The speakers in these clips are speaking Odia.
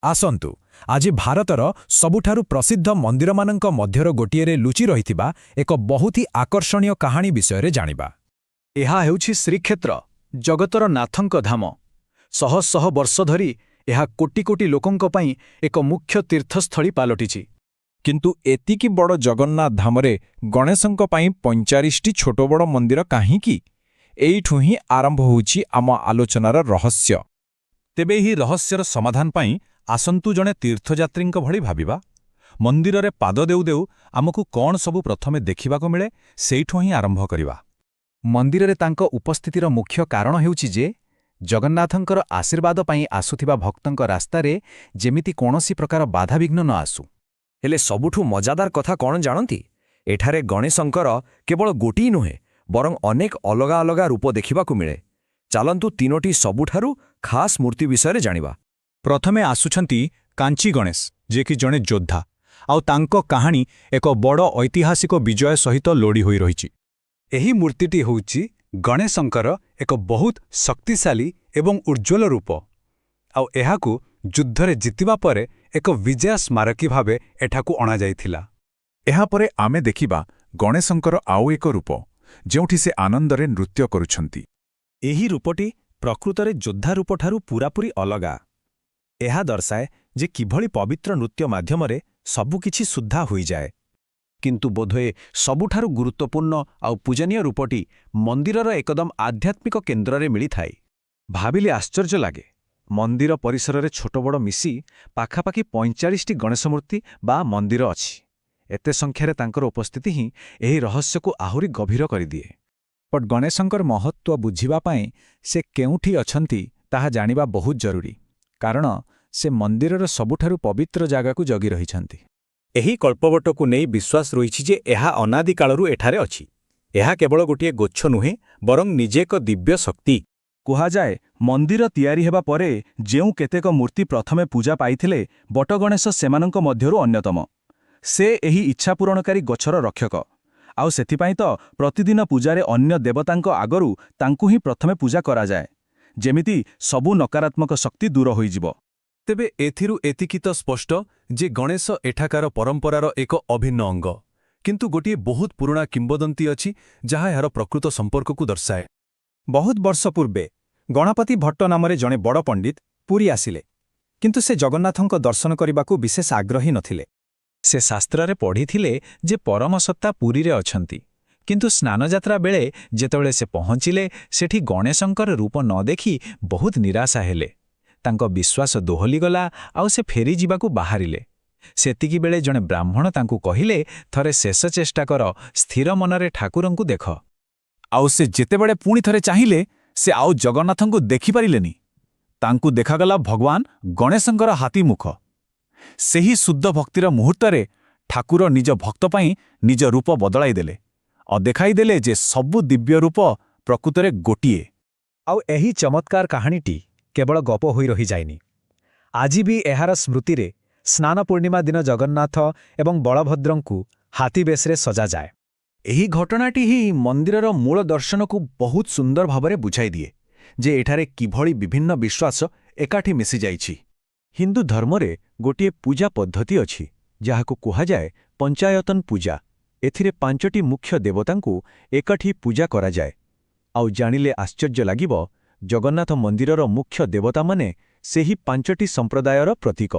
ଆସନ୍ତୁ ଆଜି ଭାରତର ସବୁଠାରୁ ପ୍ରସିଦ୍ଧ ମନ୍ଦିରମାନଙ୍କ ମଧ୍ୟର ଗୋଟିଏରେ ଲୁଚି ରହିଥିବା ଏକ ବହୁତ ଆକର୍ଷଣୀୟ କାହାଣୀ ବିଷୟରେ ଜାଣିବା। ଏହା ହେଉଛି ଶ୍ରୀକ୍ଷେତ୍ର, ଜଗତର ନାଥଙ୍କ ଧାମ। ଶହ ଶହ ବର୍ଷ ଧରି ଏହା କୋଟି କୋଟି ଲୋକଙ୍କ ପାଇଁ ଏକ ମୁଖ୍ୟ ତୀର୍ଥସ୍ଥଳୀ ପାଲଟିଛି। କିନ୍ତୁ ଏତିକି ବଡ଼ ଜଗନ୍ନାଥ ଧାମରେ ଗଣେଶଙ୍କ ପାଇଁ 45ଟି ଛୋଟ ବଡ଼ ମନ୍ଦିର କାହିଁକି? ଏଇଠୁ ହିଁ ଆରମ୍ଭ ହେଉଛି ଆମ ଆଲୋଚନାର ରହସ୍ୟ। ତେବେ ଏହି ରହସ୍ୟର ସମାଧାନ ପାଇଁ ଆସନ୍ତୁ ଜଣେ ତୀର୍ଥଯାତ୍ରୀଙ୍କ ଭଳି ଭାବିବା। ମନ୍ଦିରରେ ପାଦ ଦେଉ ଦେଉ ଆମକୁ କ'ଣ ସବୁ ପ୍ରଥମେ ଦେଖିବାକୁ ମିଳେ, ସେଇଠୁ ହିଁ ଆରମ୍ଭ କରିବା। ମନ୍ଦିରରେ ତାଙ୍କ ଉପସ୍ଥିତିର ମୁଖ୍ୟ କାରଣ ହେଉଛି ଯେ ଜଗନ୍ନାଥଙ୍କର ଆଶୀର୍ବାଦ ପାଇଁ ଆସୁଥିବା ଭକ୍ତଙ୍କ ରାସ୍ତାରେ ଯେମିତି କୌଣସି ପ୍ରକାର ବାଧାବିଘ୍ନ ନ ଆସୁ। ହେଲେ ସବୁଠୁ ମଜାଦାର କଥା କ'ଣ ଜାଣନ୍ତି? ଏଠାରେ ଗଣେଶଙ୍କର କେବଳ ଗୋଟିଏ ନୁହେଁ, ବରଂ ଅନେକ ଅଲଗା ଅଲଗା ରୂପ ଦେଖିବାକୁ ମିଳେ। ଚାଲନ୍ତୁ ତିନୋଟି ସବୁଠାରୁ ଖାସ୍ ମୂର୍ତ୍ତି ବିଷୟରେ ଜାଣିବା। ପ୍ରଥମେ ଆସୁଛନ୍ତି କାଞ୍ଚି ଗଣେଶ, ଯିଏକି ଜଣେ ଯୋଦ୍ଧା, ଆଉ ତାଙ୍କ କାହାଣୀ ଏକ ବଡ଼ ଐତିହାସିକ ବିଜୟ ସହିତ ଲୋଡ଼ି ହୋଇ ରହିଛି। ଏହି ମୂର୍ତ୍ତିଟି ହେଉଛି ଗଣେଶଙ୍କର ଏକ ବହୁତ ଶକ୍ତିଶାଳୀ ଏବଂ ଉଜ୍ଜ୍ୱଳ ରୂପ, ଆଉ ଏହାକୁ ଯୁଦ୍ଧରେ ଜିତିବା ପରେ ଏକ ବିଜୟ ସ୍ମାରକୀ ଭାବେ ଏଠାକୁ ଅଣାଯାଇଥିଲା। ଏହାପରେ ଆମେ ଦେଖିବା ଗଣେଶଙ୍କର ଆଉ ଏକ ରୂପ, ଯେଉଁଠି ସେ ଆନନ୍ଦରେ ନୃତ୍ୟ କରୁଛନ୍ତି। ଏହି ରୂପଟି ପ୍ରକୃତରେ ଯୋଦ୍ଧା ରୂପଠାରୁ ପୂରାପୂରି ଅଲଗା। ଏହା ଦର୍ଶାଏ ଯେ କିଭଳି ପବିତ୍ର ନୃତ୍ୟ ମାଧ୍ୟମରେ ସବୁକିଛି ଶୁଦ୍ଧା ହୋଇଯାଏ। କିନ୍ତୁ ବୋଧହୁଏ ସବୁଠାରୁ ଗୁରୁତ୍ୱପୂର୍ଣ୍ଣ ଆଉ ପୂଜନୀୟ ରୂପଟି ମନ୍ଦିରର ଏକଦମ ଆଧ୍ୟାତ୍ମିକ କେନ୍ଦ୍ରରେ ମିଳିଥାଏ। ଭାବିଲେ ଆଶ୍ଚର୍ଯ୍ୟ ଲାଗେ, ମନ୍ଦିର ପରିସରରେ ଛୋଟ ବଡ଼ ମିଶି ପାଖାପାଖି 45ଟି ଗଣେଶ ମୂର୍ତ୍ତି ବା ମନ୍ଦିର ଅଛି। ଏତେ ସଂଖ୍ୟାରେ ତାଙ୍କର ଉପସ୍ଥିତି ହିଁ ଏହି ରହସ୍ୟକୁ ଆହୁରି ଗଭୀର କରିଦିଏ। ବଟ୍ ଗଣେଶଙ୍କର ମହତ୍ତ୍ୱ ବୁଝିବା ପାଇଁ ସେ କେଉଁଠି ଅଛନ୍ତି ତାହା ଜାଣିବା ବହୁତ ଜରୁରୀ, କାରଣ ସେ ମନ୍ଦିରର ସବୁଠାରୁ ପବିତ୍ର ଜାଗାକୁ ଜଗି ରହିଛନ୍ତି। ଏହି କଳ୍ପବଟକୁ ନେଇ ବିଶ୍ୱାସ ରହିଛି ଯେ ଏହା ଅନାଦି କାଳରୁ ଏଠାରେ ଅଛି। ଏହା କେବଳ ଗୋଟିଏ ଗଛ ନୁହେଁ, ବରଂ ନିଜେ ଏକ ଦିବ୍ୟ ଶକ୍ତି। କୁହାଯାଏ, ମନ୍ଦିର ତିଆରି ହେବା ପରେ ଯେଉଁ କେତେକ ମୂର୍ତ୍ତି ପ୍ରଥମେ ପୂଜା ପାଇଥିଲେ, ବଟଗଣେଶ ସେମାନଙ୍କ ମଧ୍ୟରୁ ଅନ୍ୟତମ। ସେ ଏହି ଇଚ୍ଛା ପୂରଣକାରୀ ଗଛର ରକ୍ଷକ, ଆଉ ସେଥିପାଇଁ ତ ପ୍ରତିଦିନ ପୂଜାରେ ଅନ୍ୟ ଦେବତାଙ୍କ ଆଗରୁ ତାଙ୍କୁ ହିଁ ପ୍ରଥମେ ପୂଜା କରାଯାଏ, ଯେମିତି ସବୁ ନକାରାତ୍ମକ ଶକ୍ତି ଦୂର ହୋଇଯିବ। ତେବେ ଏଥିରୁ ଏତିକି ତ ସ୍ପଷ୍ଟ ଯେ ଗଣେଶ ଏଠାକାର ପରମ୍ପରାର ଏକ ଅଭିନ୍ନ ଅଙ୍ଗ। କିନ୍ତୁ ଗୋଟିଏ ବହୁତ ପୁରୁଣା କିମ୍ବଦନ୍ତୀ ଅଛି, ଯାହା ଏହାର ପ୍ରକୃତ ସମ୍ପର୍କକୁ ଦର୍ଶାଏ। ବହୁତ ବର୍ଷ ପୂର୍ବେ ଗଣପତି ଭଟ୍ଟ ନାମରେ ଜଣେ ବଡ଼ ପଣ୍ଡିତ ପୁରୀ ଆସିଲେ, କିନ୍ତୁ ସେ ଜଗନ୍ନାଥଙ୍କ ଦର୍ଶନ କରିବାକୁ ବିଶେଷ ଆଗ୍ରହୀ ନଥିଲେ। ସେ ଶାସ୍ତ୍ରରେ ପଢ଼ିଥିଲେ ଯେ ପରମସତ୍ତା ପୁରୀରେ ଅଛନ୍ତି, କିନ୍ତୁ ସ୍ନାନଯାତ୍ରା ବେଳେ ଯେତେବେଳେ ସେ ପହଞ୍ଚିଲେ, ସେଠି ଗଣେଶଙ୍କର ରୂପ ନ ଦେଖି ବହୁତ ନିରାଶା ହେଲେ। ତାଙ୍କ ବିଶ୍ୱାସ ଦୋହଲିଗଲା, ଆଉ ସେ ଫେରିଯିବାକୁ ବାହାରିଲେ। ସେତିକିବେଳେ ଜଣେ ବ୍ରାହ୍ମଣ ତାଙ୍କୁ କହିଲେ, ଥରେ ଶେଷ ଚେଷ୍ଟା କର, ସ୍ଥିର ମନରେ ଠାକୁରଙ୍କୁ ଦେଖ। ଆଉ ସେ ଯେତେବେଳେ ପୁଣି ଥରେ ଚାହିଁଲେ, ସେ ଆଉ ଜଗନ୍ନାଥଙ୍କୁ ଦେଖିପାରିଲେନି। ତାଙ୍କୁ ଦେଖାଗଲା ଭଗବାନ ଗଣେଶଙ୍କର ହାତୀମୁଖ। ସେହି ଶୁଦ୍ଧ ଭକ୍ତିର ମୁହୂର୍ତ୍ତରେ ଠାକୁର ନିଜ ଭକ୍ତ ପାଇଁ ନିଜ ରୂପ ବଦଳାଇ ଦେଲେ, ଆଉ ଦେଖାଇଦେଲେ ଯେ ସବୁ ଦିବ୍ୟ ରୂପ ପ୍ରକୃତରେ ଗୋଟିଏ। ଆଉ ଏହି ଚମତ୍କାର କାହାଣୀଟି କେବଳ ଗପ ହୋଇ ରହିଯାଇନି। ଆଜି ବି ଏହାର ସ୍ମୃତିରେ ସ୍ନାନ ପୂର୍ଣ୍ଣିମା ଦିନ ଜଗନ୍ନାଥ ଏବଂ ବଳଭଦ୍ରଙ୍କୁ ହାତୀ ବେଶରେ ସଜାଯାଏ। ଏହି ଘଟଣାଟି ହିଁ ମନ୍ଦିରର ମୂଳ ଦର୍ଶନକୁ ବହୁତ ସୁନ୍ଦର ଭାବରେ ବୁଝାଇଦିଏ ଯେ ଏଠାରେ କିଭଳି ବିଭିନ୍ନ ବିଶ୍ୱାସ ଏକାଠି ମିଶିଯାଇଛି। ହିନ୍ଦୁ ଧର୍ମରେ ଗୋଟିଏ ପୂଜା ପଦ୍ଧତି ଅଛି, ଯାହାକୁ କୁହାଯାଏ ପଞ୍ଚାୟତନ ପୂଜା। ଏଥିରେ 5ଟି ମୁଖ୍ୟ ଦେବତାଙ୍କୁ ଏକାଠି ପୂଜା କରାଯାଏ। ଆଉ ଜାଣିଲେ ଆଶ୍ଚର୍ଯ୍ୟ ଲାଗିବ, ଜଗନ୍ନାଥ ମନ୍ଦିରର ମୁଖ୍ୟ ଦେବତାମାନେ ସେହି 5ଟି ସମ୍ପ୍ରଦାୟର ପ୍ରତୀକ,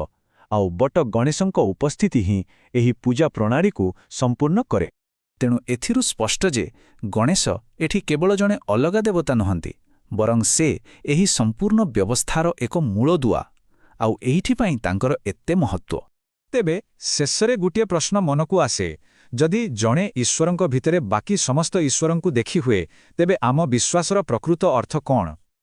ଆଉ ବଟ ଗଣେଶଙ୍କ ଉପସ୍ଥିତି ହିଁ ଏହି ପୂଜା ପ୍ରଣାଳୀକୁ ସମ୍ପୂର୍ଣ୍ଣ କରେ। ତେଣୁ ଏଥିରୁ ସ୍ପଷ୍ଟ ଯେ ଗଣେଶ ଏଠି କେବଳ ଜଣେ ଅଲଗା ଦେବତା ନୁହନ୍ତି, ବରଂ ସେ ଏହି ସମ୍ପୂର୍ଣ୍ଣ ବ୍ୟବସ୍ଥାର ଏକ ମୂଳଦୁଆ, ଆଉ ଏଇଥିପାଇଁ ତାଙ୍କର ଏତେ ମହତ୍ତ୍ୱ। ତେବେ ଶେଷରେ ଗୋଟିଏ ପ୍ରଶ୍ନ ମନକୁ ଆସେ, ଯଦି ଜଣେ ଈଶ୍ୱରଙ୍କ ଭିତରେ ବାକି ସମସ୍ତ ଈଶ୍ୱରଙ୍କୁ ଦେଖିହୁଏ, ତେବେ ଆମ ବିଶ୍ୱାସର ପ୍ରକୃତ ଅର୍ଥ କ'ଣ?